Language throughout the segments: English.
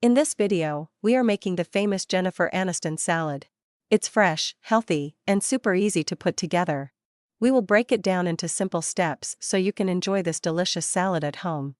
In this video, we are making the famous Jennifer Aniston salad. It's fresh, healthy, and super easy to put together. We will break it down into simple steps so you can enjoy this delicious salad at home.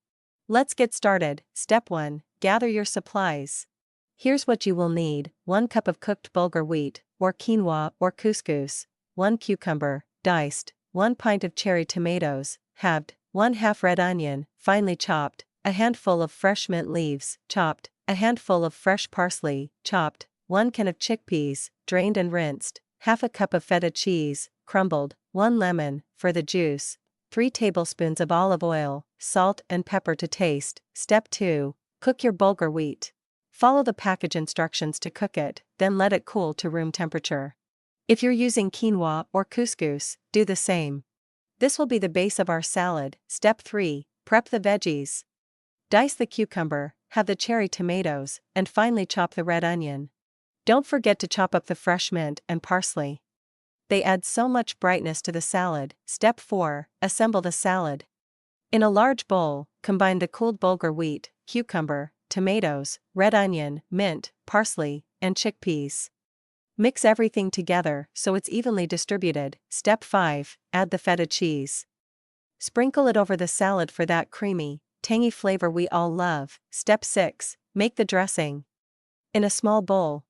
Let's get started. Step 1. Gather your supplies. Here's what you will need: 1 cup of cooked bulgur wheat, or quinoa or couscous, 1 cucumber, diced, 1 pint of cherry tomatoes, halved, 1/2 red onion, finely chopped, a handful of fresh mint leaves, chopped, a handful of fresh parsley, chopped, 1 can of chickpeas, drained and rinsed, half a cup of feta cheese, crumbled, 1 lemon, for the juice, 3 tablespoons of olive oil, salt and pepper to taste. Step 2. Cook your bulgur wheat. Follow the package instructions to cook it, then let it cool to room temperature. If you're using quinoa or couscous, do the same. This will be the base of our salad. Step 3. Prep the veggies. Dice the cucumber, have the cherry tomatoes, and finely chop the red onion. Don't forget to chop up the fresh mint and parsley. They add so much brightness to the salad. Step 4. Assemble the salad. In a large bowl, combine the cooled bulgur wheat, cucumber, tomatoes, red onion, mint, parsley, and chickpeas. Mix everything together so it's evenly distributed. Step 5. Add the feta cheese. Sprinkle it over the salad for that creamy, tangy flavor we all love. Step 6. Make the dressing. In a small bowl,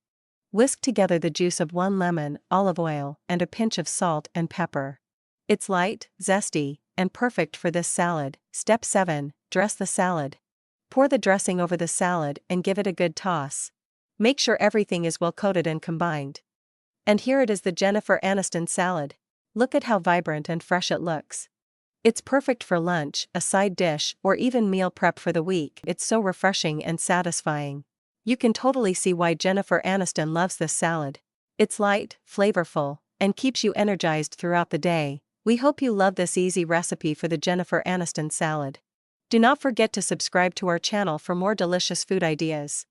whisk together the juice of 1 lemon, olive oil, and a pinch of salt and pepper. It's light, zesty, and perfect for this salad. Step 7. Dress the salad. Pour the dressing over the salad and give it a good toss. Make sure everything is well coated and combined. And here it is, the Jennifer Aniston salad. Look at how vibrant and fresh it looks. It's perfect for lunch, a side dish, or even meal prep for the week. It's so refreshing and satisfying. You can totally see why Jennifer Aniston loves this salad. It's light, flavorful, and keeps you energized throughout the day. We hope you love this easy recipe for the Jennifer Aniston salad. Do not forget to subscribe to our channel for more delicious food ideas.